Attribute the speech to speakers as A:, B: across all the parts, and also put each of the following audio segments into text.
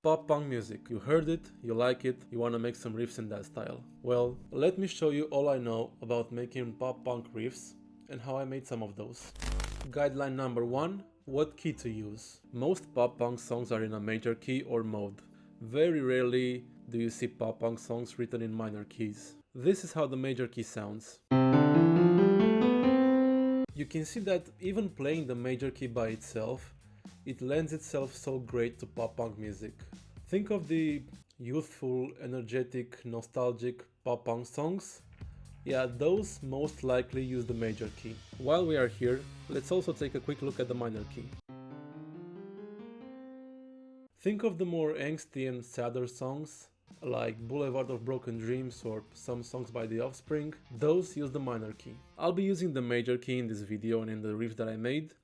A: Pop punk music. You heard it, you like it, you wanna make some riffs in that style. Well, let me show you all I know about making pop punk riffs and how I made some of those. Guideline number 1. What key to use? Most pop punk songs are in a major key or mode. Very rarely do you see pop punk songs written in minor keys. This is how the major key sounds. You can see that even playing the major key by itself, it lends itself so great to pop punk music. Think of the youthful, energetic, nostalgic pop punk songs. Yeah, those most likely use the major key. While we are here, let's also take a quick look at the minor key. Think of the more angsty and sadder songs, like Boulevard of Broken Dreams or some songs by The Offspring. Those use the minor key. I'll be using the major key in this video and in the riff that I made,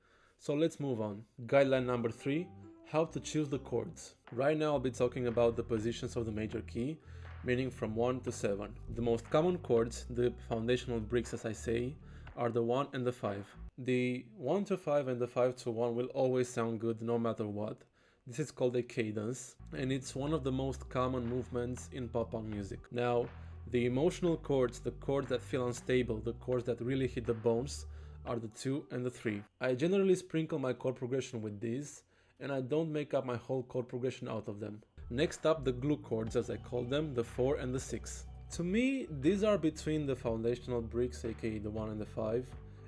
A: so let's move on. Guideline number 3. How to choose the chords. Right now I'll be talking about the positions of the major key, meaning from 1 to 7. The most common chords, the foundational bricks as I say, are the 1 and the 5. The 1 to 5 and the 5 to 1 will always sound good no matter what. This is called a cadence, and it's one of the most common movements in pop punk music. Now, the emotional chords, the chords that feel unstable, the chords that really hit the bones, are the 2 and the 3. I generally sprinkle my chord progression with these, and I don't make up my whole chord progression out of them. Next up, the glue chords, as I call them, the 4 and the 6. To me, these are between the foundational bricks, aka the 1 and the 5,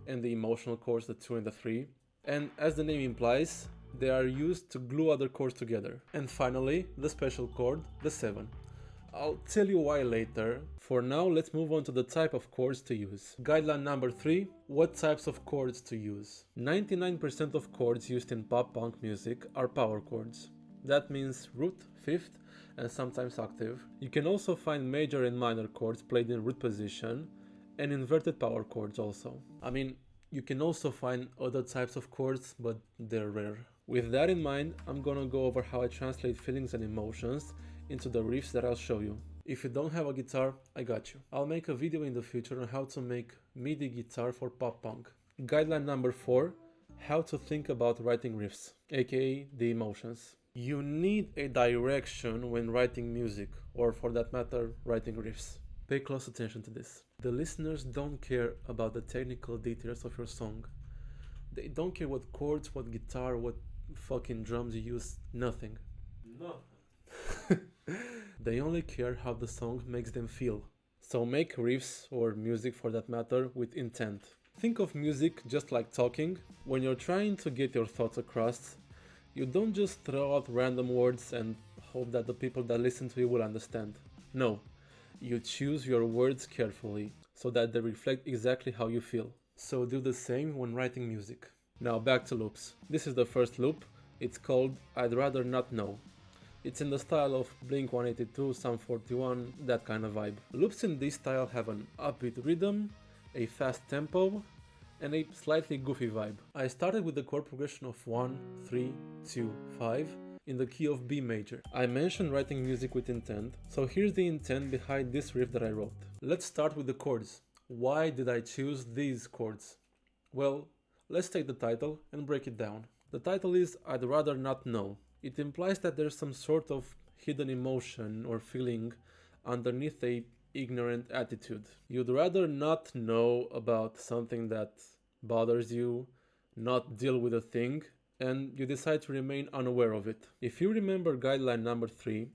A: and the emotional chords, the 2 and the 3. And as the name implies, they are used to glue other chords together. And finally, the special chord, the 7. I'll tell you why later. For now, let's move on to the type of chords to use. Guideline number 3. What types of chords to use? 99% of chords used in pop punk music are power chords. That means root, fifth, and sometimes octave. You can also find major and minor chords played in root position, and inverted power chords also. I mean, you can also find other types of chords, but they're rare. With that in mind, I'm gonna go over how I translate feelings and emotions into the riffs that I'll show you. If you don't have a guitar, I got you. I'll make a video in the future on how to make MIDI guitar for pop punk. Guideline number 4. How to think about writing riffs, aka the emotions. You need a direction when writing music, or for that matter, writing riffs. Pay close attention to this. The listeners don't care about the technical details of your song. They don't care what chords, what guitar, what fucking drums you use, nothing. Nothing. They only care how the song makes them feel. So make riffs, or music for that matter, with intent. Think of music just like talking. When you're trying to get your thoughts across, you don't just throw out random words and hope that the people that listen to you will understand. No, you choose your words carefully so that they reflect exactly how you feel. So do the same when writing music. Now back to loops. This is the first loop. It's called I'd Rather Not Know. It's in the style of Blink-182, Sum 41, that kind of vibe. Loops in this style have an upbeat rhythm, a fast tempo, and a slightly goofy vibe. I started with the chord progression of 1, 3, 2, 5 in the key of B major. I mentioned writing music with intent, so here's the intent behind this riff that I wrote. Let's start with the chords. Why did I choose these chords? Well, let's take the title and break it down. The title is I'd Rather Not Know. It implies that there's some sort of hidden emotion or feeling underneath a ignorant attitude. You'd rather not know about something that bothers you, not deal with a thing, and you decide to remain unaware of it. If you remember guideline number 3,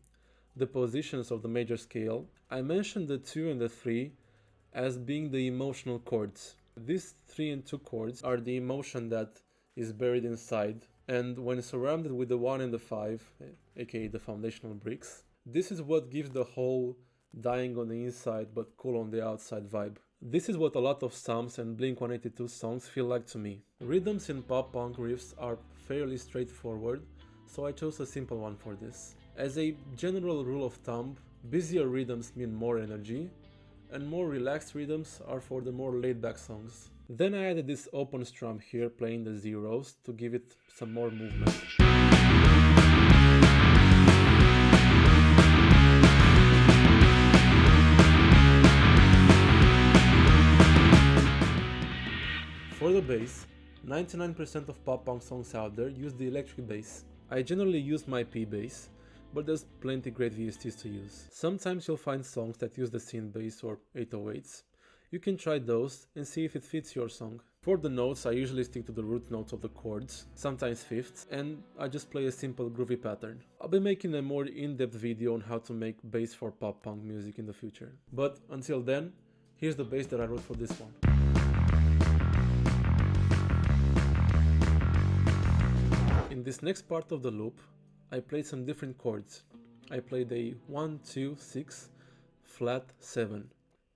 A: the positions of the major scale, I mentioned the 2 and the 3 as being the emotional chords. These 3 and 2 chords are the emotion that is buried inside, and when surrounded with the 1 and the 5, aka the foundational bricks, this is what gives the whole dying on the inside but cool on the outside vibe. This is what a lot of Psalms and Blink-182 songs feel like to me. Rhythms in pop punk riffs are fairly straightforward, so I chose a simple one for this. As a general rule of thumb, busier rhythms mean more energy, and more relaxed rhythms are for the more laid-back songs. Then I added this open strum here playing the zeros to give it some more movement. For the bass, 99% of pop punk songs out there use the electric bass. I generally use my P bass, but there's plenty great VSTs to use. Sometimes you'll find songs that use the synth bass or 808s. You can try those and see if it fits your song. For the notes, I usually stick to the root notes of the chords, sometimes fifths, and I just play a simple groovy pattern. I'll be making a more in-depth video on how to make bass for pop punk music in the future. But until then, here's the bass that I wrote for this one. In this next part of the loop, I played some different chords. I played a 1, 2, 6, flat 7.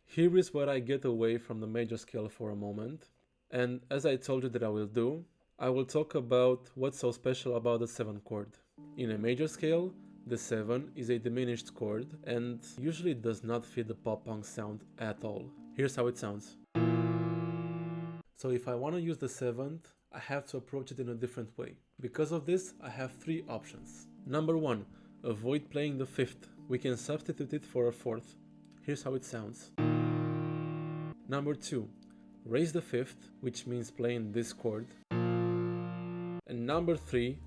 A: Here is where I get away from the major scale for a moment, and as I told you that I will do, I will talk about what's so special about the 7 chord. In a major scale, the 7 is a diminished chord and usually does not fit the pop punk sound at all. Here's how it sounds. So if I want to use the 7th, I have to approach it in a different way. Because of this, I have 3 options. Number 1, avoid playing the 5th. We can substitute it for a 4th. Here's how it sounds. Number 2, raise the 5th, which means playing this chord. And number 3,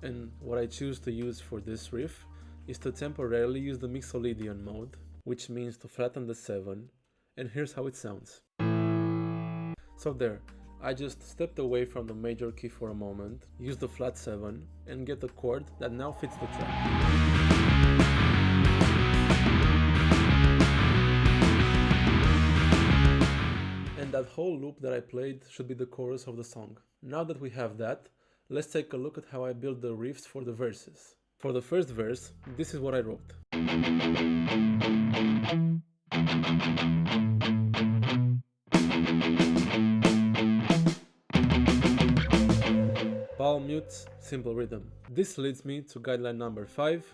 A: and what I choose to use for this riff, is to temporarily use the mixolydian mode, which means to flatten the 7, and here's how it sounds. So there, I just stepped away from the major key for a moment, used the flat 7, and get a chord that now fits the track. And that whole loop that I played should be the chorus of the song. Now that we have that, let's take a look at how I built the riffs for the verses. For the first verse, this is what I wrote. Palm mute, simple rhythm. This leads me to guideline number 5,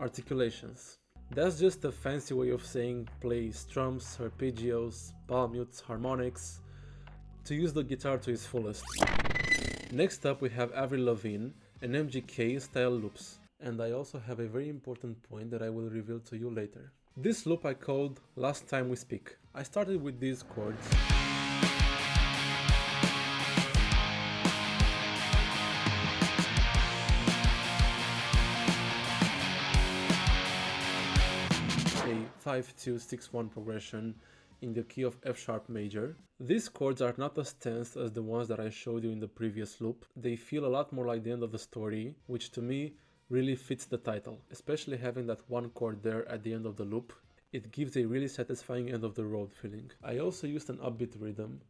A: articulations. That's just a fancy way of saying play strums, arpeggios, palm mutes, harmonics, to use the guitar to its fullest. Next up we have Avril Lavigne and MGK style loops, and I also have a very important point that I will reveal to you later. This loop I called Last Time We Speak. I started with these chords. A 5-2-6-1 progression in the key of F sharp major. These chords are not as tense as the ones that I showed you in the previous loop. They feel a lot more like the end of the story, which to me really fits the title, especially having that one chord there at the end of the loop. It gives a really satisfying end of the road feeling. I also used an upbeat rhythm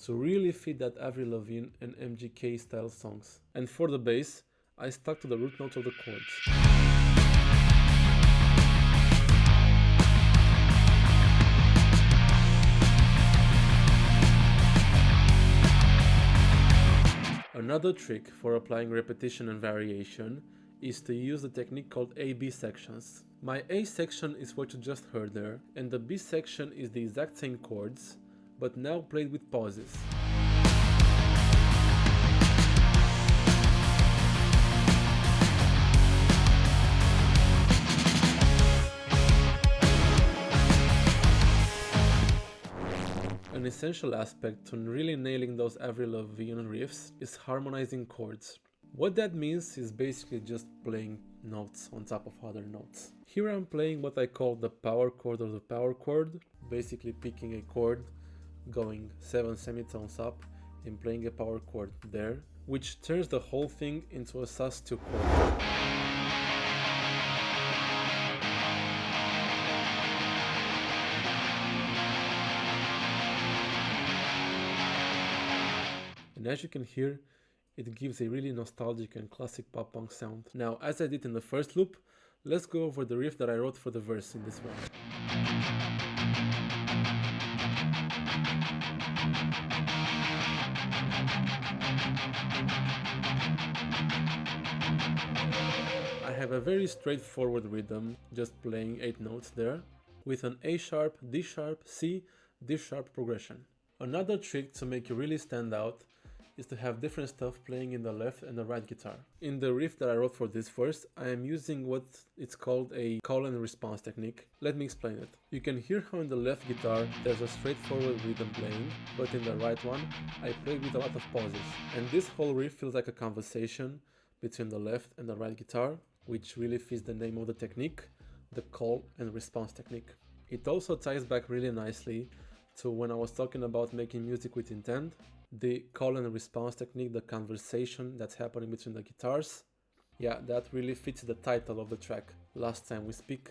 A: to really fit that Avril Lavigne and MGK style songs. And for the bass, I stuck to the root notes of the chords. Another trick for applying repetition and variation is to use the technique called A-B sections. My A section is what you just heard there, and the B section is the exact same chords, but now played with pauses. An essential aspect to really nailing those Avril Lavigne riffs is harmonizing chords. What that means is basically just playing notes on top of other notes. Here I'm playing what I call the power chord of the power chord, basically picking a chord, going 7 semitones up and playing a power chord there, which turns the whole thing into a sus2 chord. And as you can hear, it gives a really nostalgic and classic pop punk sound. Now, as I did in the first loop, let's go over the riff that I wrote for the verse in this one. I have a very straightforward rhythm, just playing 8 notes there, with an A sharp, D sharp, C, D sharp progression. Another trick to make you really stand out is to have different stuff playing in the left and the right guitar. In the riff that I wrote for this verse, I am using what it's called a call and response technique. Let me explain it. You can hear how in the left guitar there's a straightforward rhythm playing, but in the right one I play with a lot of pauses. And this whole riff feels like a conversation between the left and the right guitar, which really fits the name of the technique, the call and response technique. It also ties back really nicely to when I was talking about making music with intent, the call and response technique, the conversation that's happening between the guitars. Yeah, that really fits the title of the track. Last time we speak,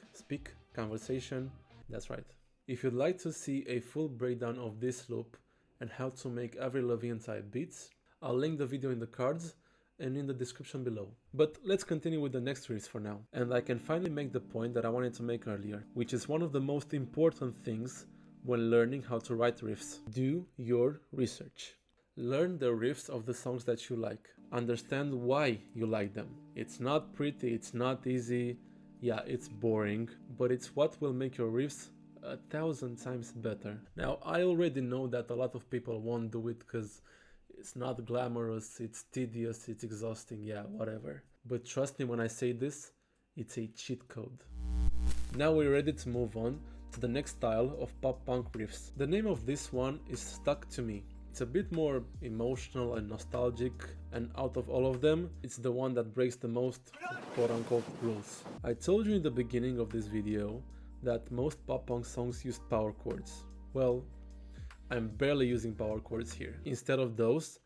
A: conversation. That's right. If you'd like to see a full breakdown of this loop and how to make Avril Lavigne type beats, I'll link the video in the cards and in the description below. But let's continue with the next riffs for now. And I can finally make the point that I wanted to make earlier, which is one of the most important things when learning how to write riffs. Do your research. Learn the riffs of the songs that you like. Understand why you like them. It's not pretty, it's not easy, yeah, it's boring, but it's what will make your riffs 1,000 times better. Now, I already know that a lot of people won't do it because it's not glamorous, it's tedious, it's exhausting, yeah, whatever. But trust me when I say this, it's a cheat code. Now we're ready to move on to the next style of pop-punk riffs. The name of this one is Stuck to Me. It's a bit more emotional and nostalgic, and out of all of them, it's the one that breaks the most quote-unquote rules. I told you in the beginning of this video that most pop-punk songs use power chords. Well, I'm barely using power chords here. Instead of those,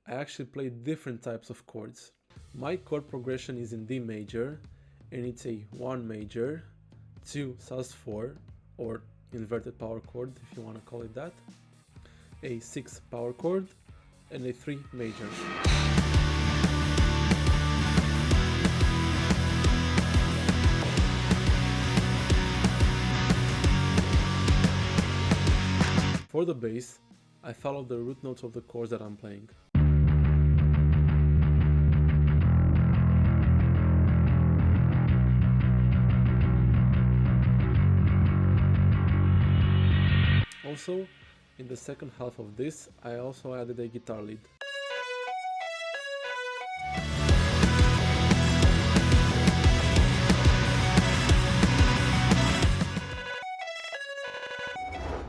A: I actually play different types of chords. My chord progression is in D major, and it's a 1 major, 2 sus4, or inverted power chord if you want to call it that, a 6 power chord, and a 3 major. For the bass, I follow the root notes of the chords that I'm playing. Also, in the second half of this, I also added a guitar lead.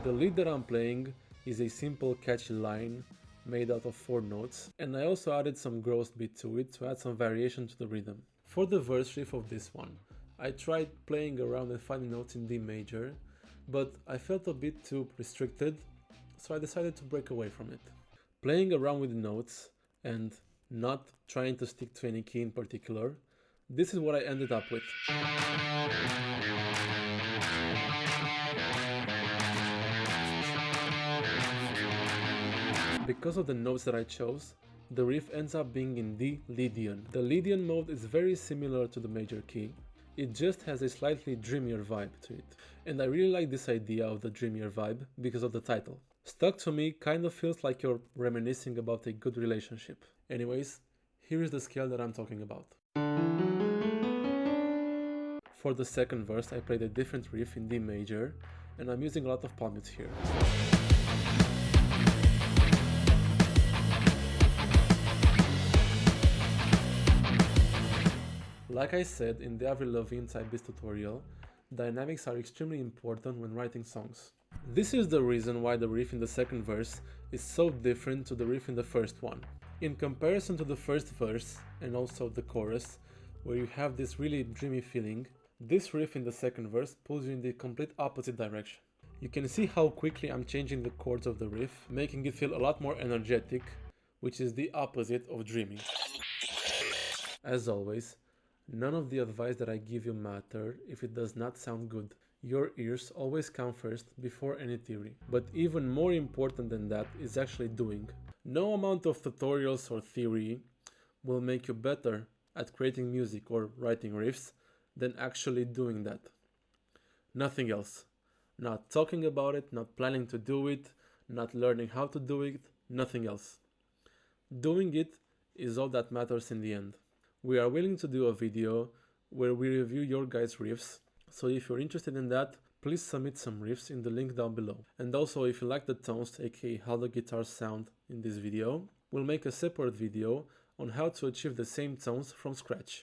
A: The lead that I'm playing is a simple catchy line made out of 4 notes, and I also added some gross beat to it to add some variation to the rhythm. For the verse riff of this one, I tried playing around and finding notes in D major, but I felt a bit too restricted, so I decided to break away from it. Playing around with the notes and not trying to stick to any key in particular, this is what I ended up with. Because of the notes that I chose, the riff ends up being in D Lydian. The Lydian mode is very similar to the major key, it just has a slightly dreamier vibe to it. And I really like this idea of the dreamier vibe because of the title. Stuck to Me kind of feels like you're reminiscing about a good relationship. Anyways, here is the scale that I'm talking about. For the second verse, I played a different riff in D major, and I'm using a lot of palm mutes here. Like I said in the Avril Lavigne type beats tutorial, dynamics are extremely important when writing songs. This is the reason why the riff in the second verse is so different to the riff in the first one. In comparison to the first verse and also the chorus, where you have this really dreamy feeling, this riff in the second verse pulls you in the complete opposite direction. You can see how quickly I'm changing the chords of the riff, making it feel a lot more energetic, which is the opposite of dreaming. As always, none of the advice that I give you matter if it does not sound good. Your ears always come first before any theory. But even more important than that is actually doing. No amount of tutorials or theory will make you better at creating music or writing riffs than actually doing that. Nothing else. Not talking about it, not planning to do it, not learning how to do it, nothing else. Doing it is all that matters in the end. We are willing to do a video where we review your guys' riffs, so if you're interested in that, please submit some riffs in the link down below. And also, if you like the tones, aka how the guitars sound in this video, we'll make a separate video on how to achieve the same tones from scratch.